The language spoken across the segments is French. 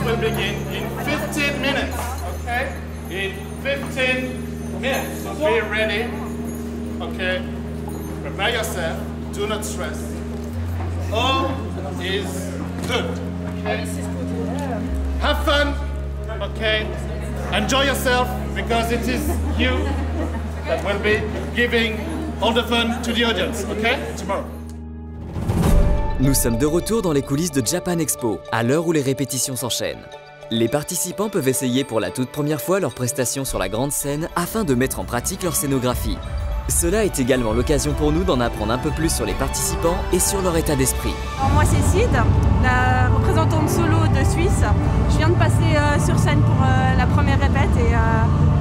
will begin in 15 minutes, okay? In 15 minutes, so be ready, okay? Prepare yourself, do not stress. All is good, okay? Have fun, okay? Enjoy yourself, because it is you that will be giving all the fun to the audience, okay? Tomorrow. Nous sommes de retour dans les coulisses de Japan Expo, à l'heure où les répétitions s'enchaînent. Les participants peuvent essayer pour la toute première fois leurs prestations sur la grande scène afin de mettre en pratique leur scénographie. Cela est également l'occasion pour nous d'en apprendre un peu plus sur les participants et sur leur état d'esprit. Moi c'est Sid, la représentante solo de Suisse. Je viens de passer sur scène pour la première répète et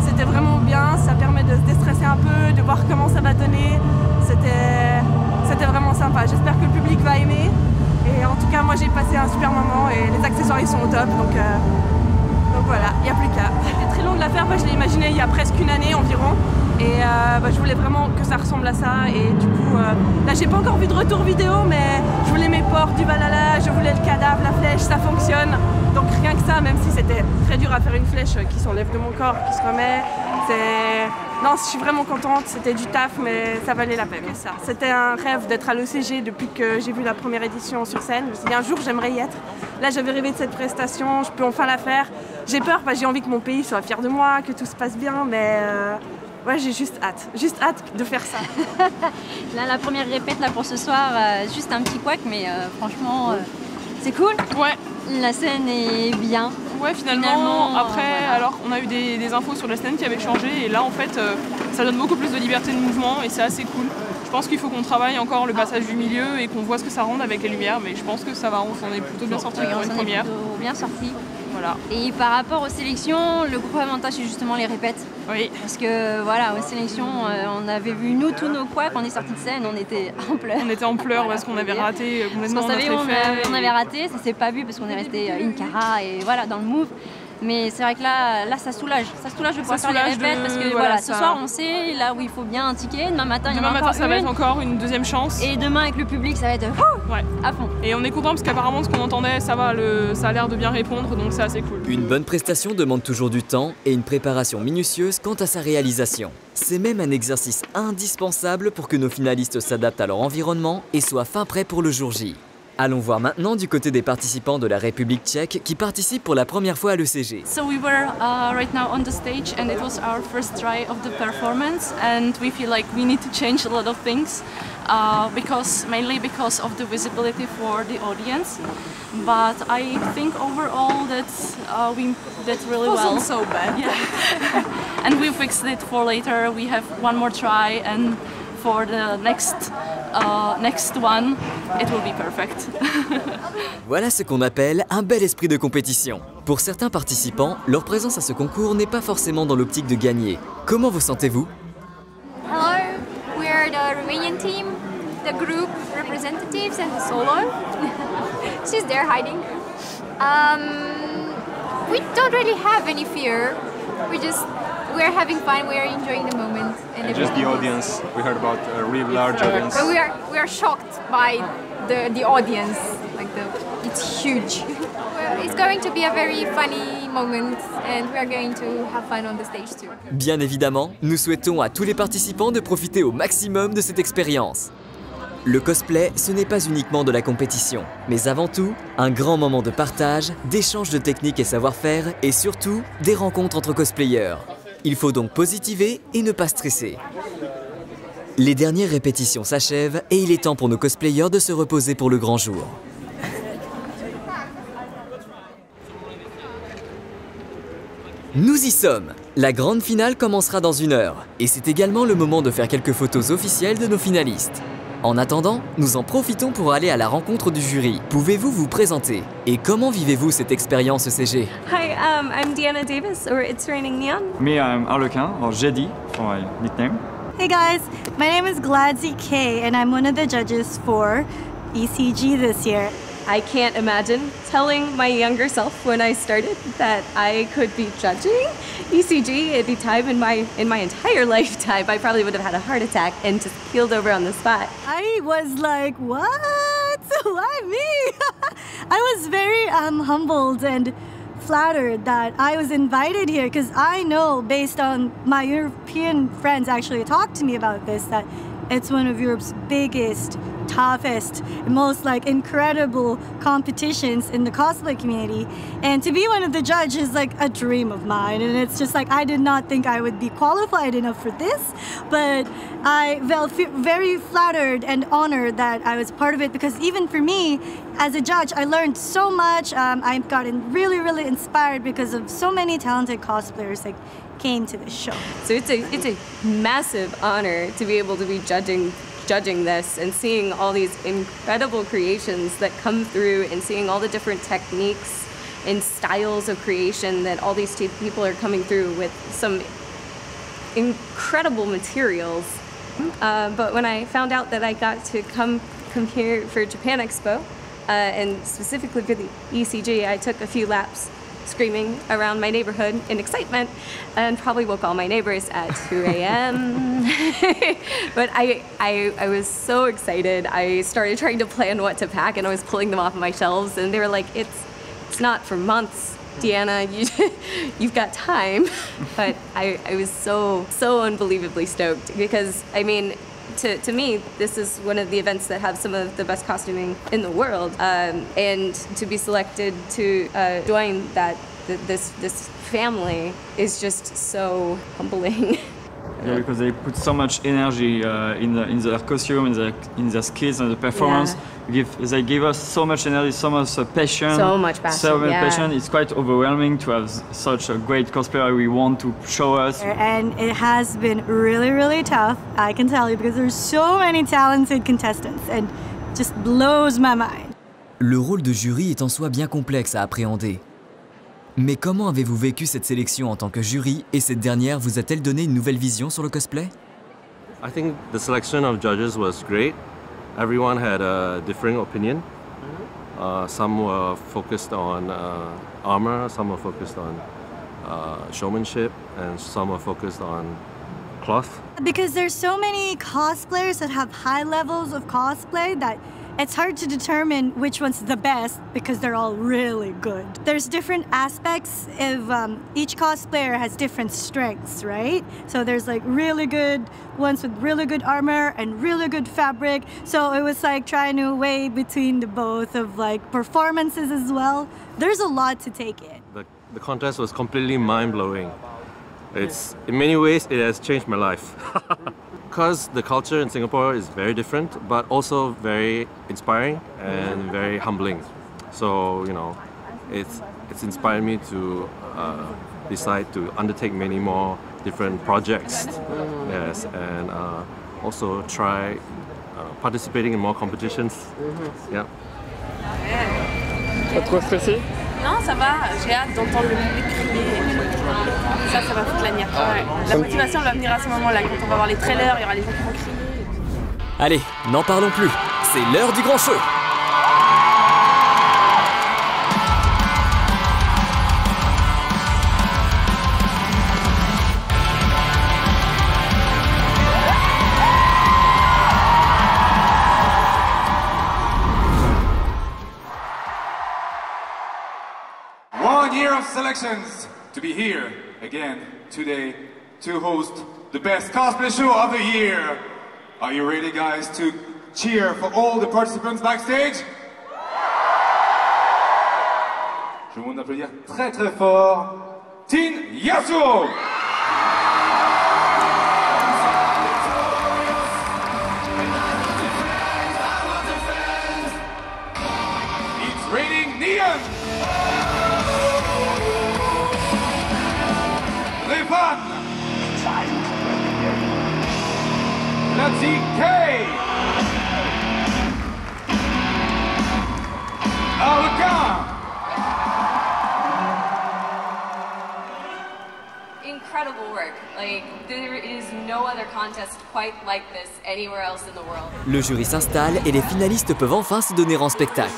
c'était vraiment bien. Ça permet de se déstresser un peu, de voir comment ça va donner. C'était vraiment sympa. J'espère que le public va aimer. Et en tout cas, moi j'ai passé un super moment et les accessoires ils sont au top. Donc voilà, il n'y a plus qu'à. C'était très long de la faire, je l'ai imaginé il y a presque une année environ. Et je voulais vraiment que ça ressemble à ça. Et du coup, là j'ai pas encore vu de retour vidéo, mais je voulais mes portes du Valhalla, je voulais le cadavre, la flèche, ça fonctionne. Donc rien que ça, même si c'était très dur à faire une flèche qui s'enlève de mon corps, qui se remet, non, je suis vraiment contente, c'était du taf, mais ça valait la peine. C'était un rêve d'être à l'ECG depuis que j'ai vu la première édition sur scène. Je me suis dit un jour j'aimerais y être. Là j'avais rêvé de cette prestation, je peux enfin la faire. J'ai peur, j'ai envie que mon pays soit fier de moi, que tout se passe bien, mais ouais, j'ai juste hâte de faire ça. Là, la première répète là, pour ce soir, juste un petit couac, mais franchement, c'est cool. Ouais. La scène est bien. Ouais, finalement après, voilà. Alors on a eu des infos sur la scène qui avaient changé et là en fait, ça donne beaucoup plus de liberté de mouvement et c'est assez cool. Je pense qu'il faut qu'on travaille encore le passage du milieu et qu'on voit ce que ça rend avec les lumières, mais je pense que ça va, on s'en est plutôt bien sorti pour une première. Bien sorti. Voilà. Et par rapport aux sélections, le gros avantage c'est justement les répètes. Oui. Parce que voilà, aux sélections, on avait vu nous tous nos couacs, on est sortis de scène, on était en pleurs. On était en pleurs parce qu'on avait raté complètement notre effet. On avait raté, ça s'est pas vu parce qu'on est resté in cara et voilà, dans le move. Mais c'est vrai que là ça soulage de pouvoir faire les répètes parce que voilà, ce soir on sait là où il faut bien un ticket, demain matin ça va être encore une deuxième chance. Et demain avec le public ça va être ouais. À fond. Et on est content parce qu'apparemment ce qu'on entendait ça va, ça a l'air de bien répondre donc c'est assez cool. Une bonne prestation demande toujours du temps et une préparation minutieuse quant à sa réalisation. C'est même un exercice indispensable pour que nos finalistes s'adaptent à leur environnement et soient fin prêts pour le jour J. Allons voir maintenant du côté des participants de la République tchèque qui participent pour la première fois à l'ECG. So we were right now on the stage and it was our first try of the performance and we feel like we need to change a lot of things mainly because of the visibility for the audience. But I think overall that we did really well. It wasn't so bad. Yeah. And we fixed it for later. We have one more try and for the next one, it will be perfect. Voilà ce qu'on appelle un bel esprit de compétition. Pour certains participants, leur présence à ce concours n'est pas forcément dans l'optique de gagner. Comment vous sentez-vous? Hello, we are the Romanian team, the group representatives and the solo. She's there hiding. We don't really have any fear. We're having fun, we are enjoying the moment. And just the audience, we heard about a really large audience. But we are shocked by the audience, it's huge. It's going to be a very funny moment and we are going to have fun on the stage too. Bien évidemment, nous souhaitons à tous les participants de profiter au maximum de cette expérience. Le cosplay, ce n'est pas uniquement de la compétition, mais avant tout, un grand moment de partage, d'échange de techniques et savoir-faire, et surtout, des rencontres entre cosplayers. Il faut donc positiver et ne pas stresser. Les dernières répétitions s'achèvent et il est temps pour nos cosplayers de se reposer pour le grand jour. Nous y sommes! La grande finale commencera dans 1 heure, et c'est également le moment de faire quelques photos officielles de nos finalistes. En attendant, nous en profitons pour aller à la rencontre du jury. Pouvez-vous vous présenter? Et comment vivez-vous cette expérience ECG? Hi, I'm Deanna Davis, or It's Raining Neon. Me, I'm Arlequin, or Jedi, for my nickname. Hey guys, my name is Gladzy K, and I'm one of the judges for ECG this year. I can't imagine telling my younger self when I started that I could be judging ECG at any time in my entire lifetime. I probably would have had a heart attack and just keeled over on the spot. I was like, what? Why me? I was very humbled and flattered that I was invited here because I know, based on my European friends actually talked to me about this, that it's one of Europe's biggest, toughest, most like incredible competitions in the cosplay community. And to be one of the judges is like a dream of mine. And it's just like, I did not think I would be qualified enough for this, but I felt very flattered and honored that I was part of it, because even for me, as a judge, I learned so much. I've gotten really, really inspired because of so many talented cosplayers that came to this show. So it's a massive honor to be able to be judging this and seeing all these incredible creations that come through, and seeing all the different techniques and styles of creation that all these people are coming through with some incredible materials. But when I found out that I got to come here for Japan Expo, and specifically for the ECG, I took a few laps screaming around my neighborhood in excitement and probably woke all my neighbors at 2 a.m. But I was so excited. I started trying to plan what to pack, and I was pulling them off of my shelves, and they were like, it's not for months, Deanna, you've got time. But I was so unbelievably stoked, because I mean, to me, this is one of the events that have some of the best costuming in the world, and to be selected to join this family is just so humbling. Yeah, because they put so much energy in their costume, in their skills and the performance. Yeah. They give us so much energy, so much passion. So much passion. So much passion. It's quite overwhelming to have such a great cosplayer we want to show us. And it has been really, really tough, I can tell you, because there's so many talented contestants, and just blows my mind. Le rôle de jury est en soi bien complexe à appréhender. Mais comment avez-vous vécu cette sélection en tant que jury, et cette dernière vous a-t-elle donné une nouvelle vision sur le cosplay? I think the selection of judges was great. Everyone had a differing opinion. Some were focused on armor, some were focused on showmanship, and some were focused on cloth. Because there's so many cosplayers that have high levels of cosplay that it's hard to determine which one's the best, because they're all really good. There's different aspects of each cosplayer has different strengths, right? So there's like really good ones with really good armor and really good fabric. So it was like trying to weigh between the both of like performances as well. There's a lot to take in. The contest was completely mind-blowing. It's, in many ways, it has changed my life. Because the culture in Singapore is very different, but also very inspiring and very humbling. So, you know, it's inspired me to decide to undertake many more different projects. Yes, and also try participating in more competitions. Yeah. Pas trop stressé? Non, ça va, j'ai hâte d'entendre le public crier. Ça va foutre la niaque. Ouais. La motivation va venir à ce moment-là. Quand on va voir les trailers, il y aura les gens qui vont crier. Allez, n'en parlons plus. C'est l'heure du grand show. Selections to be here again today to host the best cosplay show of the year. Are you ready, guys, to cheer for all the participants backstage? Je vous demande d'applaudir très très fort Tin Yasuo. It's raining neon. Gladzy K. Alaka. Incredible work. Like, there is no other contest quite like this anywhere else in the world. Le jury s'installe et les finalistes peuvent enfin se donner en spectacle.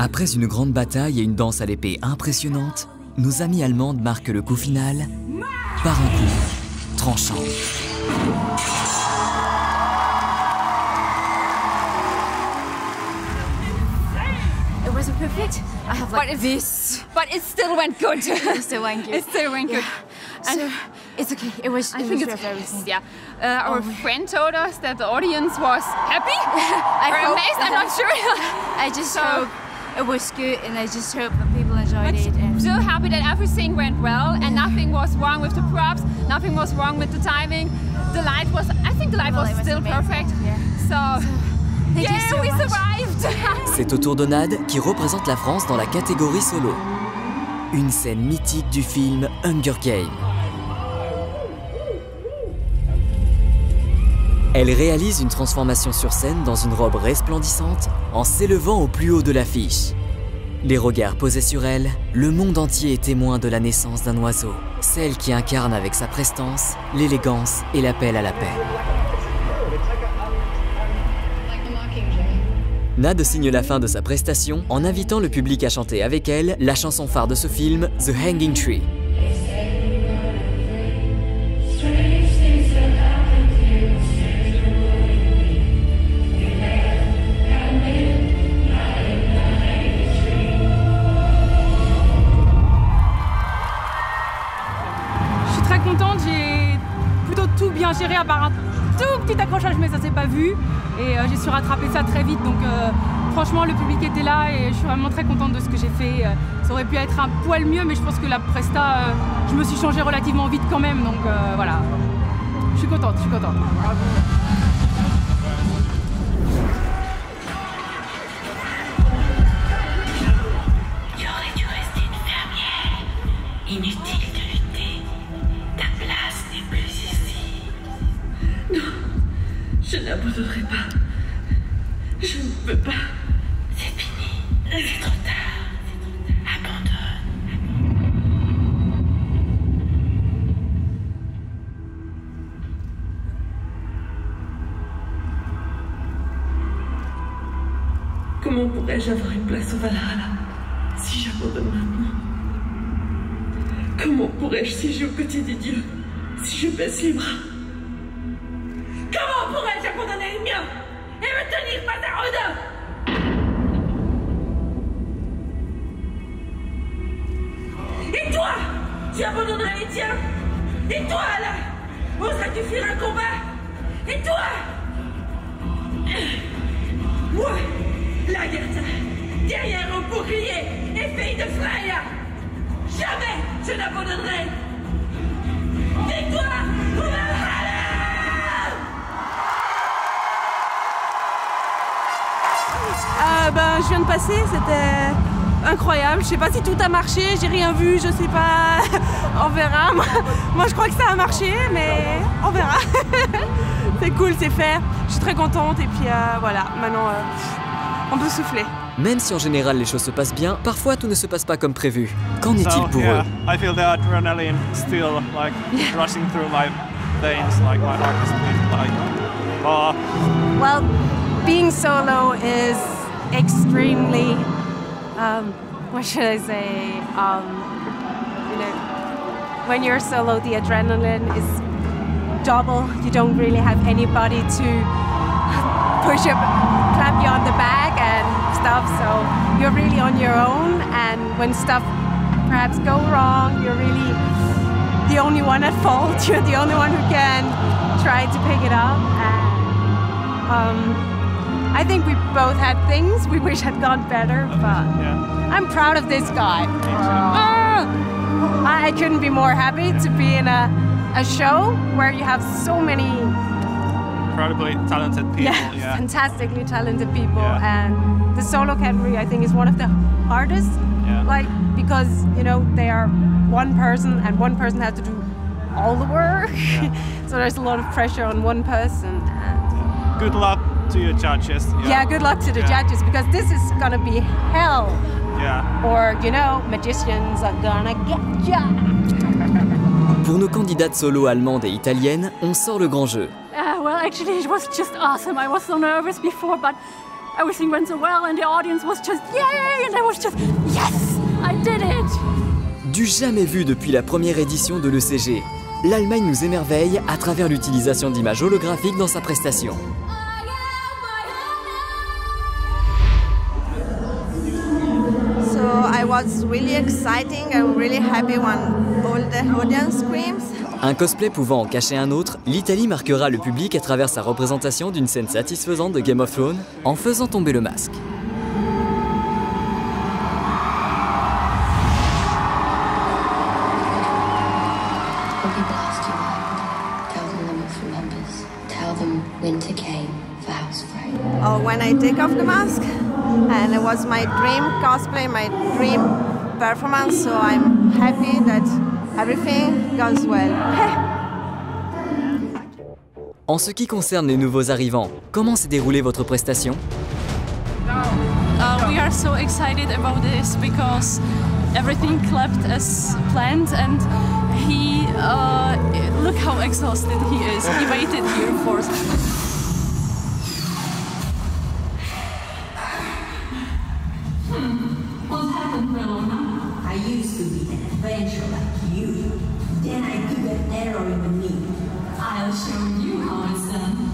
Après une grande bataille et une danse à l'épée impressionnante, nos amies allemandes marquent le coup final par un coup tranchant. It wasn't perfect. I have like this. But it still went good. It still went good. It still went good. And So it's okay. It was. I think it's everything. yeah. Our friend told us that the audience was happy I or hope. amazed. I'm not sure. I just So- hope it was good, and I just hope that people enjoyed it. And So happy that everything went well and nothing was wrong with the props, nothing was wrong with the timing. The light was, I think the light was still perfect. So, Thank you yeah, so we much. survived. C'est au tour de Nad qui représente la France dans la catégorie solo. Une scène mythique du film Hunger Games. Elle réalise une transformation sur scène dans une robe resplendissante en s'élevant au plus haut de l'affiche. Les regards posés sur elle, le monde entier est témoin de la naissance d'un oiseau, celle qui incarne avec sa prestance, l'élégance et l'appel à la paix. Nad signe la fin de sa prestation en invitant le public à chanter avec elle la chanson phare de ce film, The Hanging Tree. Je suis très contente, j'ai plutôt tout bien géré à part un tout petit accrochage mais ça s'est pas vu et j'ai su rattraper ça très vite donc franchement le public était là et je suis vraiment très contente de ce que j'ai fait. Ça aurait pu être un poil mieux mais je pense que la presta, je me suis changée relativement vite quand même donc voilà. Je suis contente, je suis contente. Tu aurais dû rester une fermière. Inutile de lutter. Ta place n'est plus ici. Non, je n'abandonnerai pas. Je ne peux pas. C'est fini. C'est trop tard. Abandonne. Comment pourrais-je avoir une place au Valhalla si j'abandonne maintenant? Comment pourrais-je siéger aux côtés des dieux si je baisse les bras? Comment pourrais-je abandonner les miens et me tenir face à Odin? Et toi, tu abandonnerais les tiens? Et toi, là, oserais-tu fuir un combat? Et toi? Moi, Lagertha, derrière un bouclier et fille de Freya, jamais je n'abandonnerai. Victoire au Valhalla! Je viens de passer, c'était incroyable. Je sais pas si tout a marché, j'ai rien vu, je sais pas. On verra. Moi je crois que ça a marché, mais on verra. C'est cool, c'est fait. Je suis très contente et puis voilà, maintenant on peut souffler. Même si en général les choses se passent bien, parfois tout ne se passe pas comme prévu. Qu'en est-il pour eux? I feel the adrenaline still like rushing through my veins, like my heart is like. Well, being solo is extremely, what should I say? You know, when you're solo, the adrenaline is double. You don't really have anybody to push you, clap you on the back and stuff. So you're really on your own. And when stuff perhaps go wrong, you're really the only one at fault. You're the only one who can try to pick it up. And, I think we both had things we wish had gone better, but I'm proud of this guy. I couldn't be more happy to be in a show where you have so many incredibly talented people. Yeah, fantastically talented people, and the solo category I think is one of the hardest. Like because you know they are one person and one person has to do all the work, so there's a lot of pressure on one person. And good luck to your judges. Yeah, good luck to the judges because this is gonna be hell. Yeah. Or you know, magicians are gonna get ya. Pour nos candidates solo allemandes et italiennes, on sort le grand jeu. Well, actually, it was just awesome. I was so nervous before, but everything went so well and the audience was just yay and I was just yes, I did it. Du jamais vu depuis la première édition de l'ECG, l'Allemagne nous émerveille à travers l'utilisation d'images holographiques dans sa prestation. I was really exciting and really happy when all the audience screams. Un cosplay pouvant en cacher un autre, l'Italie marquera le public à travers sa représentation d'une scène satisfaisante de Game of Thrones en faisant tomber le masque. Oh, when I take off the mask, and it was my dream cosplay, my dream performance, so I'm happy that everything goes well. En ce qui concerne les nouveaux arrivants, comment s'est déroulée votre prestation? We are so excited about this because everything clapped as planned and he, look how exhausted he is. He waited here for... I used to be an adventurer like you. Then I took an error in the knee. I'll show you how it's done.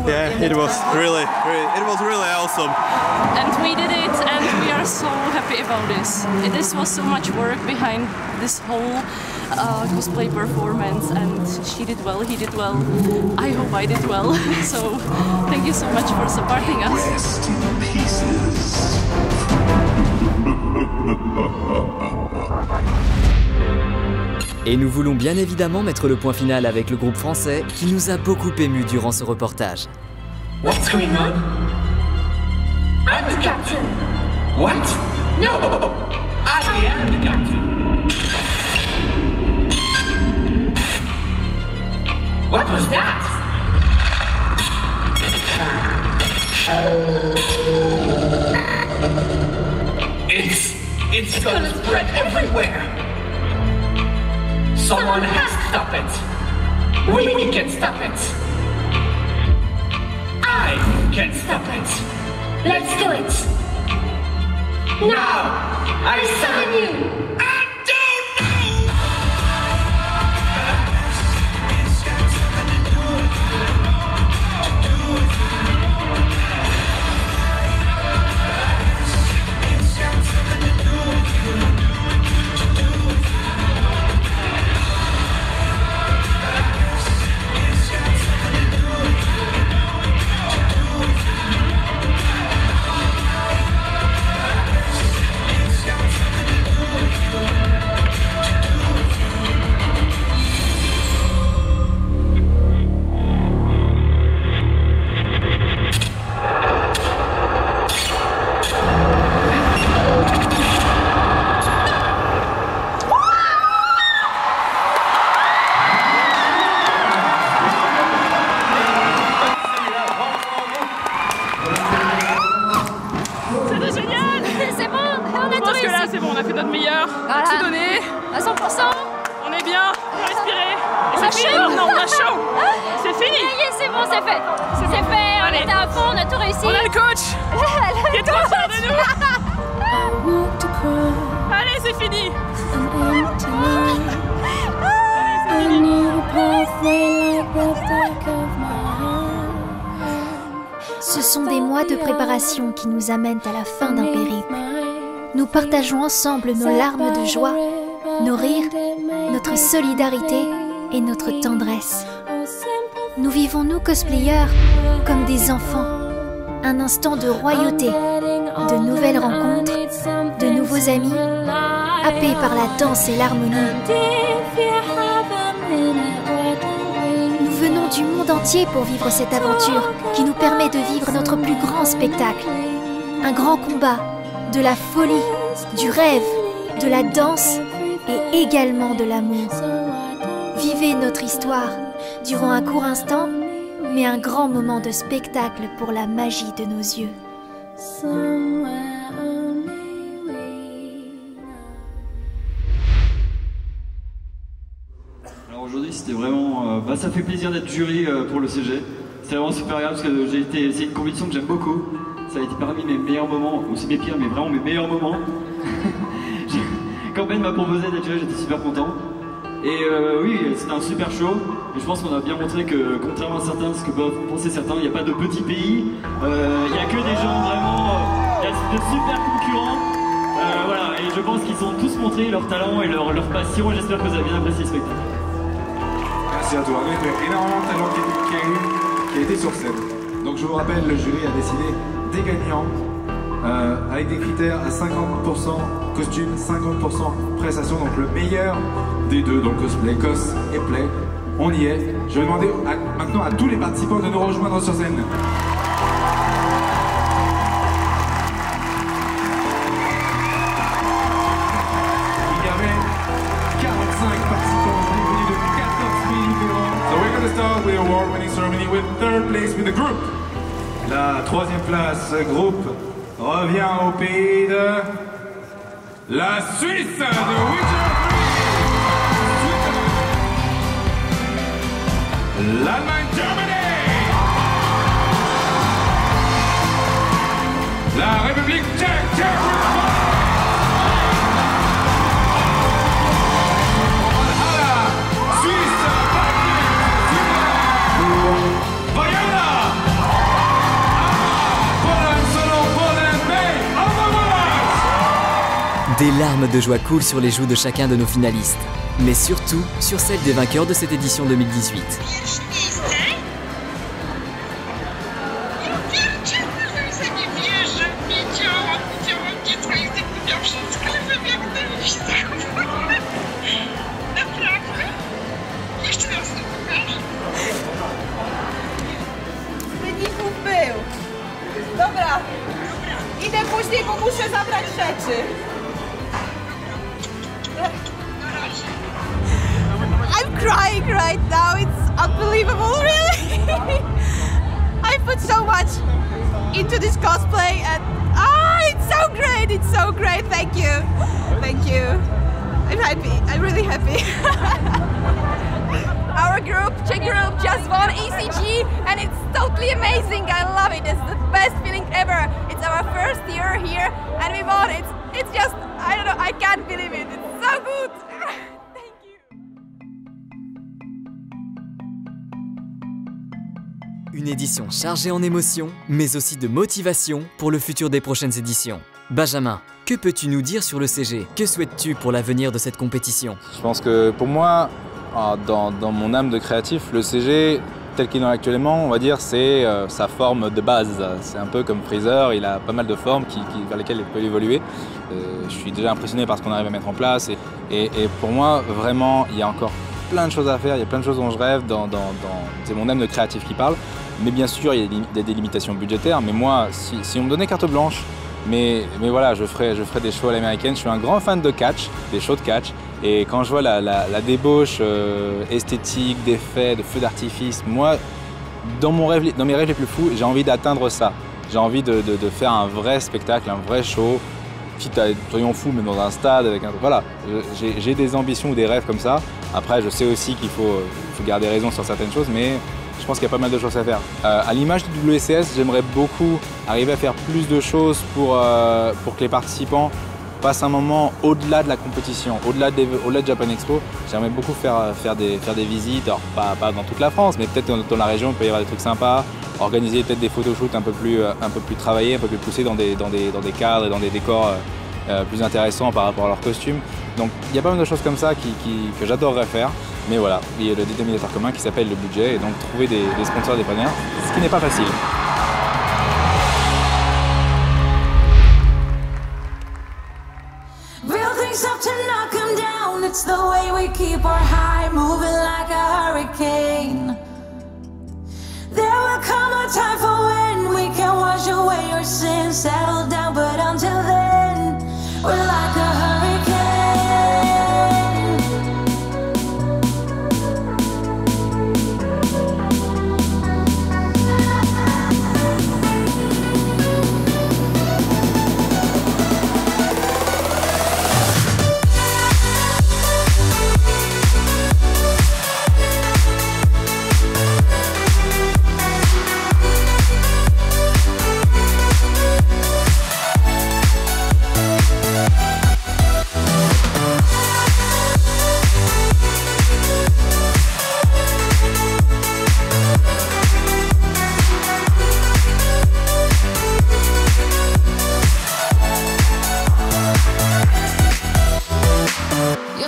Yeah, it was really awesome. And we did it, and we are so happy about this. This was so much work behind this whole cosplay performance, and she did well, he did well. I hope I did well. So thank you so much for supporting us. Rest in pieces. Et nous voulons bien évidemment mettre le point final avec le groupe français qui nous a beaucoup émus durant ce reportage. What's going on? I'm the captain. What? No, I am the captain. What was that? It's gonna spread everywhere. Someone has to stop it. We can stop it. I can stop it. Let's do it. Now, I summon you. C'est fini. C'est bon, c'est fait. C'est fait. on était à fond, on a tout réussi. On a le coach qui est trop fier de nous. Allez, c'est fini. Ce sont des mois de préparation qui nous amènent à la fin d'un périple. Nous partageons ensemble nos larmes de joie, nos rires, notre solidarité et notre tendresse. Nous vivons, nous cosplayers, comme des enfants. Un instant de royauté, de nouvelles rencontres, de nouveaux amis, happés par la danse et l'harmonie. Nous venons du monde entier pour vivre cette aventure qui nous permet de vivre notre plus grand spectacle. Un grand combat, de la folie, du rêve, de la danse et également de l'amour. Vivez notre histoire durant un court instant, mais un grand moment de spectacle pour la magie de nos yeux. Alors aujourd'hui c'était vraiment... ça fait plaisir d'être jury pour le CG. C'est vraiment super agréable parce que c'est une compétition que j'aime beaucoup. Ça a été parmi mes meilleurs moments, ou c'est mes pires, mais vraiment mes meilleurs moments. Quand Ben m'a proposé d'être jury, j'étais super content. Et oui, c'était un super show. Et je pense qu'on a bien montré que, contrairement à certains, ce que peuvent penser certains, il n'y a pas de petits pays. Il n'y a que des gens vraiment... Il y a de super concurrents. Voilà, et je pense qu'ils ont tous montré leur talent et leur passion. Et j'espère que vous avez bien apprécié le spectacle. Merci à toi. Il y a énormément de talent qui a été sur scène. Donc je vous rappelle, le jury a décidé des gagnants avec des critères à 50% costume, 50% prestation, donc le meilleur des deux, donc cosplay, cos et play. On y est. Je vais demander maintenant à tous les participants de nous rejoindre sur scène. Il y avait 45 participants venus de 14 pays différents. So we're going to start with the award-winning ceremony with third place with the group. La troisième place, groupe, revient au pays de la Suisse, de Witcher 3. L'Allemagne, Germany. La République tchèque, Des larmes de joie coulent sur les joues de chacun de nos finalistes, mais surtout sur celles des vainqueurs de cette édition 2018. Dobra, idę później, bo muszę zabrać rzeczy. I'm crying right now, it's unbelievable, really! I put so much into this cosplay and it's so great, thank you. I'm happy, I'm really happy. Our group, Czech group, just won ECG and it's totally amazing, I love it, it's the best feeling ever. It's our first year here and we won, it's just, I don't know, I can't believe it, it's so good. Une édition chargée en émotions, mais aussi de motivation pour le futur des prochaines éditions. Benjamin, que peux-tu nous dire sur le CG? Que souhaites-tu pour l'avenir de cette compétition? Je pense que pour moi, dans mon âme de créatif, le CG, tel qu'il est actuellement, on va dire, c'est sa forme de base. C'est un peu comme Freezer, il a pas mal de formes vers lesquelles il peut évoluer. Je suis déjà impressionné par ce qu'on arrive à mettre en place. Et pour moi, vraiment, il y a encore plein de choses à faire, il y a plein de choses dont je rêve, c'est mon âme de créatif qui parle. Mais bien sûr, il y a des limitations budgétaires. Mais moi, si on me donnait carte blanche, mais voilà, je ferais des shows à l'américaine. Je suis un grand fan de catch, des shows de catch. Et quand je vois la débauche esthétique, d'effets, de feux d'artifice, moi, dans mes rêves les plus fous, j'ai envie d'atteindre ça. J'ai envie de faire un vrai spectacle, un vrai show. Quitte à soyons fous, mais dans un stade, avec un... Voilà, j'ai des ambitions ou des rêves comme ça. Après, je sais aussi qu'il faut garder raison sur certaines choses, mais je pense qu'il y a pas mal de choses à faire. À l'image du WCS, j'aimerais beaucoup arriver à faire plus de choses pour que les participants passent un moment au-delà de la compétition, au-delà de Japan Expo. J'aimerais beaucoup faire des visites, alors pas dans toute la France, mais peut-être dans la région, il peut y avoir des trucs sympas, organiser peut-être des photoshoots un peu plus travaillés, un peu plus poussés dans des cadres et dans des décors plus intéressants par rapport à leurs costumes. Donc il y a pas mal de choses comme ça que j'adorerais faire. Mais voilà, il y a le dénominateur commun qui s'appelle le budget et donc trouver des sponsors et des partenaires, ce qui n'est pas facile. It's the way we keep our high, moving like a hurricane. There will come a time for when we can wash away your sins, settle down, but until then, we're like a hurricane.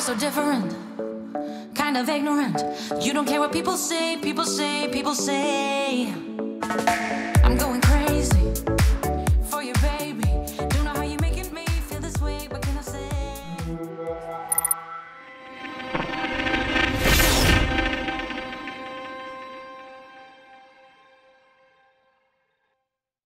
So different, kind of ignorant. You don't care what people say, people say, people say.